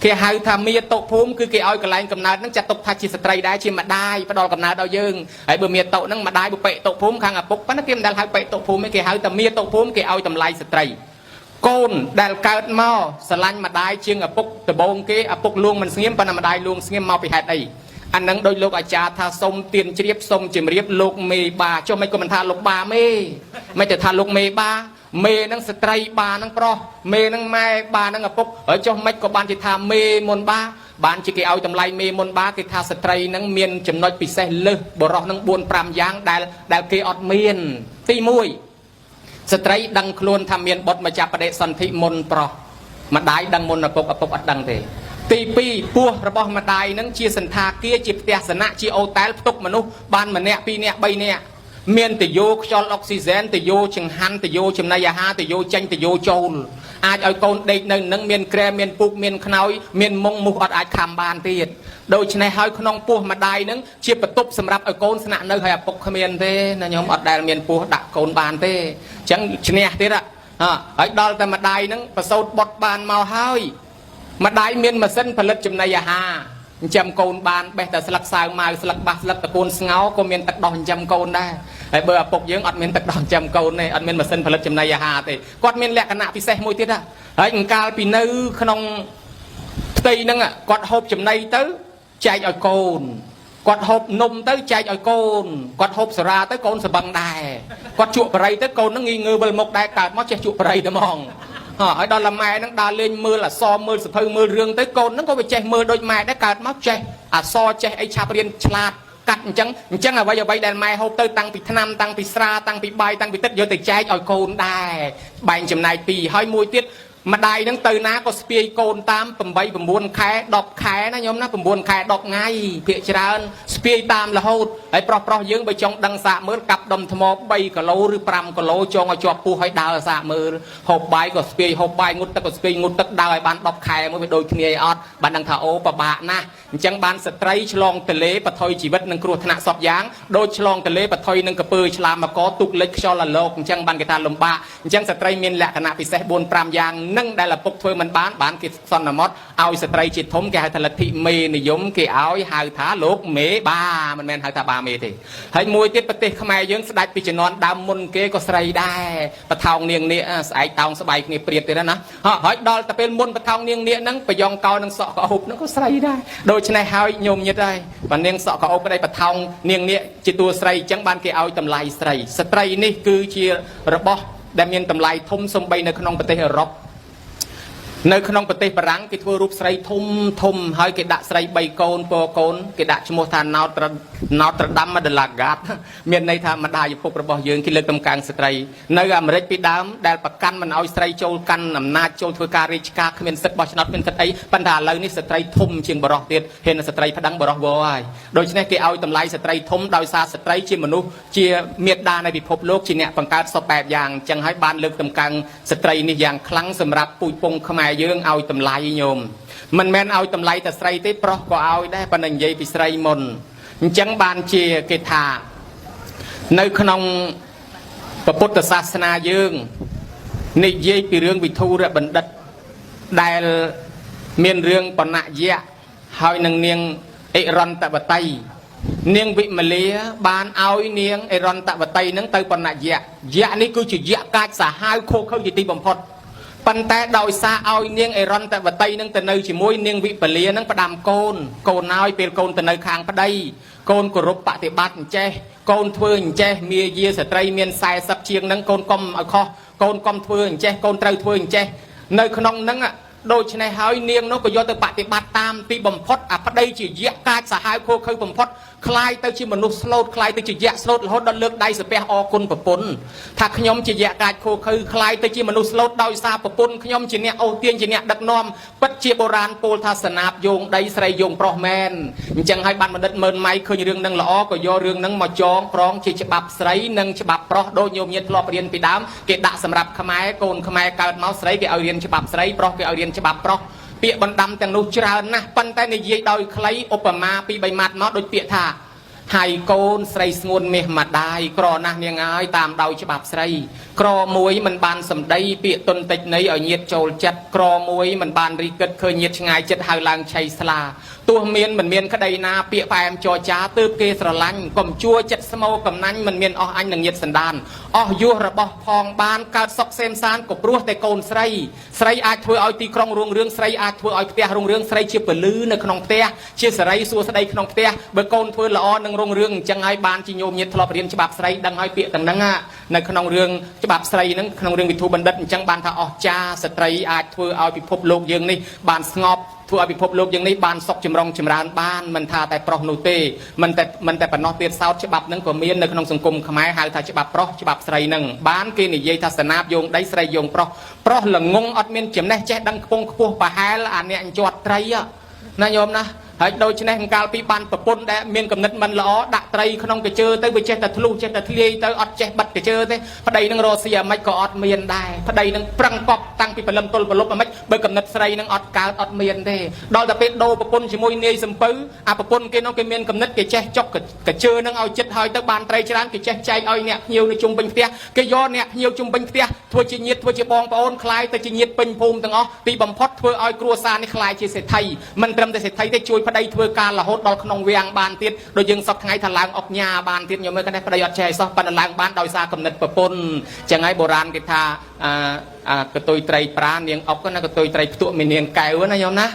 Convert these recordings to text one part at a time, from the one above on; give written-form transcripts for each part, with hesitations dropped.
គេហៅថាមីតុភូមិគឺគេឲ្យកន្លែងកំណើតហ្នឹងចាត់ទុកថាជាស្ត្រីដែរជាម្ដាយផ្ដល់កំណើតដល់យើងហើយបើមីតុហ្នឹងម្ដាយបុពេតុភូមិខាងឪពុកប៉ុន្តែគេមិនដែលហៅបេតុភូមិទេគេហៅតែមីតុភូមិគេឲ្យតម្លៃស្ត្រីកូនដែលកើតមកស្រឡាញ់ម្ដាយជាងឪពុកដបងគេឪពុកលួងមិនស្ងៀមប៉ុន្តែម្ដាយលួងស្ងៀមមកពីហេតុអីអានឹងដោយលោកអាចារ្យថាសុំទានជ្រាបសុំជំរាបលោកមេបាចុះមិនក៏មិនថាលោកបាមេមិនទៅថាលោកមេបាមេនឹងស្ត្រីបានឹងប្រុសមេនឹងម៉ែបានឹងឪពុកហើយចុះមិនក៏បានជាថាមេមុនបាបានជាគេឲ្យតម្លៃមេមុនបាគេថាស្ត្រីនឹងមានចំណុចពិសេសលើសបរោះនឹង4 5យ៉ាងដែលគេអត់មានទី1ស្ត្រីដឹងខ្លួនថាមានបុត្រមកចាប់បដិសន្ធិមុនប្រុសម្ដាយដឹងមុនឪពុកអត់ដឹងទេទី2ពោះរបស់ម្ដាយនឹងជាសន្តាគារជាផ្ទះសនៈជាអូតែលផ្ទុកមនុស្សបានម្នាក់2នាក់3នាក់មានតយោខ្យល់អុកស៊ីហ្សែនតយោចង្ហាន់តយោចំណីអាហារតយោចេញតយោចូលអាចឲ្យកូនដេកនៅនឹងមានក្រែមានពុកមានខ្នើយមានមុងមុះអត់អាចខំបានទៀតដូច្នេះហើយក្នុងពោះម្ដាយនឹងជាបន្ទប់សម្រាប់ឲ្យកូនស្នាក់នៅហើយឪពុកគ្មានទេណាញោមអត់ដែលមានពោះដាក់កូនបានទេអញ្ចឹងឈ្នះទៀតហើយដល់តែម្ដាយនឹងប្រសូតបុតបានមកហើយម្ដាយមានម៉ាស៊ីនផលិតចំណីអាហារចិញ្ចឹមកូនបានបេះតែស្លឹកសាវម៉ាវស្លឹកបាសស្លឹកតកូនស្ងោក៏មានទឹកដោះចិញ្ចឹមកូនដែរហើយបើឪពុកយើងអត់មានទឹកដោះចិញ្ចឹមកូនទេអត់មានម៉ាស៊ីនផលិតចំណីអាហារទេគាត់មានលក្ខណៈពិសេសមួយទៀតហើយអង្កាលពីនៅក្នុងផ្ទៃហ្នឹងគាត់ហូបចំណីទៅចែកឲ្យកូនគាត់ហូបនំទៅចែកឲ្យកូនគាត់ហូបសារាទៅកូនសបឹងដែរគាត់ជក់បរិយទៅកូនហ្នឹងងើវិលមុខដែរកើតមកចេះជក់បរិយតែហ្មងហើយដល់ម៉ែហ្នឹងដើរលេងមើលអសមើលសភៅមើលរឿងទៅកូនហ្នឹងក៏វាចេះមើលដូចម៉ែដែរកើតមកចេះអសចេះអីឆាប់រៀនឆ្លាតកាត់អញ្ចឹងអ្វីដែលម៉ែហូបទៅតាំងពីថ្នាំតាំងពីស្រាតាំងពីបាយតាំងពីទឹកយកទៅចែកឲ្យកូនដែរបែងចំណែក2ហើយមួយទៀតម្ដាយហ្នឹងទៅណាក៏ស្ពាយកូនតាម8 9ខែ10ខែណាញោមណា9ខែ10ថ្ងៃភាកច្រើនស្ពាយតាមរហូតហើយប្រុសយើងបើចង់ដឹងសាកមើលកាប់ដុំថ្ម3គីឡូឬ5គីឡូចងឲ្យជាប់ពោះឲ្យដើរសាកមើលហូបបាយក៏ស្ពាយហូបបាយងូតទឹកក៏ស្ពាយងូតទឹកដើរឲ្យបាន10ខែមួយវាដូចគ្នាអត់បានដឹងថាអូពិបាកណាស់អញ្ចឹងបានស្ត្រីឆ្លងទលេបថុយជីវិតនឹងគ្រោះថ្នាក់សពយ៉ាងដូចឆ្លងទលេបថុយនឹងកពើឆ្លាមមកទុកលិចខ្យល់អាលោកអញ្ចឹងបានគេថាលំបាកអញ្ចឹងស្ត្រីមានលក្ខណៈពិសេស4 5យ៉ាងនឹងដែលឪពុកធ្វើមិនបានគេសន្មត់ឲ្យស្ត្រីជាធំគេហៅថាលទ្ធិមេនិយមគេឲ្យហៅថាលោកមេបាមិនមែនហៅថាបាមេទេហើយមួយទៀតប្រទេសខ្មែរយើងស្ដាច់ពីជំនាន់ដើមមុនគេក៏ស្រីដែរបថោងនាងនាគស្អែកតោងស្បែកគ្នាព្រាបទៀតណាហើយដល់តែពេលមុនបថោងនាងនាគហ្នឹងប្រយ៉ងកោនឹងសក់កោបហ្នឹងក៏ស្រីដែរដូច្នេះហើយញោមញាតិហើយបើនាងសក់កោបក្តីបថោងនាងនាគជាតួស្រីអញ្ចឹងបានគេឲ្យតម្លៃស្ត្រីនេះគឺជារបស់ដែលមានតម្លៃធំសំបីនៅក្នុងប្រទេសអឺរ៉ុបនៅក្នុងប្រទេសបារាំងគេធ្វើរូបស្រីធំហើយគេដាក់ស្រី3កូនពរកូនគេដាក់ឈ្មោះថាណោត្រដាមដឡាហ្កាតមានន័យថាម្ដាយឪពុករបស់យើងគេលើកតម្កើងស្ត្រីនៅអាមេរិកពីដើមដែលប្រកាន់មិនឲ្យស្រីចូលកាន់អំណាចចូលធ្វើការរាជការគ្មានសិទ្ធិបោះឆ្នោតគ្មានសិទ្ធិអីប៉ុន្តែឥឡូវនេះស្ត្រីធំជាងបរិសុទ្ធទៀតហ៊ានស្ត្រីប្តឹងបរិសុទ្ធវល់ហើយដូច្នេះគេឲ្យតម្លៃស្ត្រីធំដោយសារស្ត្រីជាមនុស្សជាមេត្តានៃពិភពលោកជាអ្នកបង្កើតសពបែបយ៉ាងអញ្ចឹងហើយបានលើកតម្កើងស្ត្រីនេះយ៉ាងខ្លាំងសម្រាប់ពូជពងខ្មែរយើងឲ្យតម្លៃញោមមិនមែនឲ្យតម្លៃតែស្រីទេប្រុសក៏ឲ្យដែរប៉ុន្តែនិយាយពីស្រីមុនអញ្ចឹងបានជាគេថានៅក្នុងពុទ្ធសាសនាយើងនិយាយពីរឿងវិធុរបណ្ឌិតដែលមានរឿងបណ្ណយៈហើយនឹងនាងអិរន្តវតីនាងវិមលាបានឲ្យនាងអិរន្តវតីនឹងទៅបណ្ណយៈយៈនេះគឺជាយៈកាចសាហាវខូខើជាទីបំផុតប៉ុន្តែដោយសារឲ្យនាងអិរន្តវតីនឹងទៅនៅជាមួយនាងវិបលានឹងផ្ដាំកូនឲ្យពេលកូនទៅនៅខាងប្តីកូនគោរពបប្រតិបត្តិអញ្ចេះកូនធ្វើអញ្ចេះមាយាស្ត្រីមាន40ជាងនឹងកូនកុំឲ្យខុសកូនកុំធ្វើអញ្ចេះកូនត្រូវធ្វើអញ្ចេះនៅក្នុងនឹងដូច្នេះហើយនាងនោះក៏យកទៅបប្រតិបត្តិតាមទីបំផុតអាប្តីជាយៈកាចសាហាវខូខើបំផុតคล้ายទៅជាមនុស្សស្លូតคล้ายទៅជាយៈស្លូតរហូតដល់លើកដៃសាពះអរគុណប្រពន្ធថាខ្ញុំជាយៈកាចខូខើคล้ายទៅជាមនុស្សស្លូតដោយសារប្រពន្ធខ្ញុំជាអ្នកអូសទាញជាអ្នកដឹកនាំពិតជាបុរាណពោលថាសនាបយោងដីស្រីយោងប្រុសមែនអញ្ចឹងហើយបានបណ្ឌិតមើលម៉ៃឃើញរឿងនឹងល្អក៏យករឿងនឹងមកចងក្រងជាច្បាប់ស្រីនិងច្បាប់ប្រុសដូចញោមញាតិធ្លាប់រៀនពីដើមគេដាក់សម្រាប់ខ្មែរកូនខ្មែរកើតមកស្រីគេឲ្យរៀនច្បាប់ស្រីប្រុសគេឲ្យរៀនច្បាប់ប្រុសពាក្យបណ្ដាំទាំងនោះច្រើនណាស់ប៉ុន្តែនិយាយដោយខ្លីឧបមាពី3ម៉ាត់មកដូចពាក្យថា ហើយកូនស្រីស្ងួនមាសម្ដាយក្រណាស់នាងហើយតាមដោយច្បាប់ស្រីក្រមួយមិនបានសម្ដីពាក្យទុនតិចនៃឲ្យញាតចូលចិត្តក្រមួយមិនបានរីគិតឃើញញាតឆ្ងាយចិត្តហៅឡើងឆៃស្លាទោះមានមិនមានក្តីណាពាក្យផ្អែមចរចាទើបគេស្រឡាញ់កុំជួចិត្តស្មោកំណាញ់មិនមានអស់អញនឹងញាតសណ្ដានអស់យោះរបស់ផងបានកើតសុខសេមសានក៏ព្រោះតែកូនស្រីស្រីអាចធ្វើឲ្យទីក្រុងរុងរឿងស្រីអាចធ្វើឲ្យផ្ទះរុងរឿងស្រីជាពលឺនៅក្នុងផ្ទះជាសេរីសួស្តីក្នុងផ្ទះបើកូនធ្វើល្អនឹងរុងរឿងអញ្ចឹងហើយបានជាញោមញាតធ្លាប់រៀនច្បាប់ស្រីដឹងហើយពាក្យទាំងហ្នឹងនៅក្នុងរឿងច្បាប់ស្រីហ្នឹងក្នុងរឿងវិធុបណ្ឌិតអញ្ចឹងបានថាអស្ចារ្យស្ត្រីអាចធ្វើឲ្យពិភពលោកយើងនេះបានស្ងប់ធ្វើឲ្យពិភពលោកយើងនេះបានសុខចម្រុងចម្រើនបានមិនថាតែប្រុសនោះទេមិនតែប៉ុណ្ណោះទៀតសោតច្បាប់ហ្នឹងក៏មាននៅក្នុងសង្គមខ្មែរហៅថាច្បាប់ប្រុសច្បាប់ស្រីហ្នឹងបានគេនិយាយថាសណាបយោងដីស្រីយោងប្រុសប្រុសល្ងងអត់មានចំណេះចេះដឹងខ្ពង់ខ្ពស់ប្រហែលអាអ្នកជាប់ត្រីណាញោមណាហើយដូច្នេះកាលពីបានប្រពន្ធដែលមានកំណត់មិនល្អដាក់ត្រីក្នុងកញ្ជើទៅវាចេះតែធ្លុះចេះតែធ្លាយទៅអត់ចេះបិទកញ្ជើទេប្តីនឹងរស់ស៊ីអាម៉េចក៏អត់មានដែរប្តីនឹងប្រឹងកប់តាំងពីព្រលឹមទល់ប្រលប់អាម៉េចបើកំណត់ស្រីនឹងអត់កើតអត់មានទេដល់តែពេលដូរប្រពន្ធជាមួយនាយសំពៅអាប្រពន្ធគេនោះគេមានកំណត់គេចេះចុកកញ្ជើនឹងឲ្យចិត្តហើយទៅបានត្រីច្រើនគេចេះចែកឲ្យអ្នកភ្ញៀវនៅជុំវិញផ្ទះគេយកអ្នកភ្ញៀវជុំវិញផ្ទះធ្វើជាញាតិធ្វើជាបងប្អូនខ្លាយទៅជាញាតិពេញភូមិទាំងអស់ទីបំផុតធ្វើឲ្យគ្រួសារនេះខ្លាយជាសេដ្ឋីមិនត្រឹមតែសេដ្ឋីទេជួយប្តីធ្វើការរហូតដល់ក្នុងវាំងបានទៀតដូចយើងសពថ្ងៃថាឡើងអុកញ៉ាបានទៀតញោមមើលកណ្ដេះប្តីអត់ចេះឲ្យសោះប៉ុន្តែឡើងបានដោយសារកំណត់ប្រពន្ធចឹងហើយបុរាណគេថាកតុយត្រីប្រានាងអុកណាកតុយត្រីផ្ទក់មាននាងកែវណាញោមណា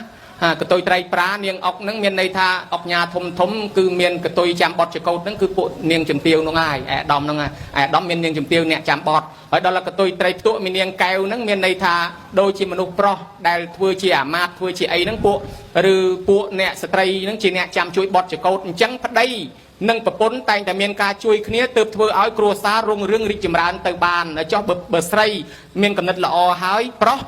កតុយត្រីប្រានាងអុកហ្នឹងមានន័យថាអុកញ៉ាធំធំគឺមានកតុយចាំបត់ចកោតហ្នឹងគឺពួកនាងជំទាវហ្នឹងហើយអាដាមហ្នឹងអាដាមមាននាងជំទាវអ្នកចាំបត់ហើយដល់កតុយត្រីផ្ទក់មាននាងកែវហ្នឹងមានន័យថាដូចជាមនុស្សប្រុសដែលធ្វើជាអាមាត្យធ្វើជាអីហ្នឹងពួកអ្នកស្ត្រីហ្នឹងជាអ្នកចាំជួយបត់ចកោតអញ្ចឹងប្តីនិងប្រពន្ធតែងតែមានការជួយគ្នាទើបធ្វើឲ្យគ្រួសាររុងរឿងរីកចម្រើនទៅបានចុះបើស្រីមានកំណត់ល្អហើយប្រុស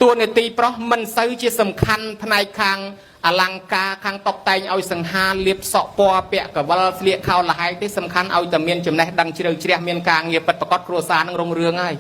តួនាទីប្រុសមិនសូវជាសំខាន់ផ្នែកខាងអលង្ការខាងតុបតែងឲ្យសង្ហាលាបសក់ពណ៌ពាក់កវិលស្លៀកខោលហែកទេសំខាន់ឲ្យតែមានចំណេះដឹងជ្រៅជ្រះមានការងារពិតប្រាកដគ្រួសារនឹងរុងរឿងហើយ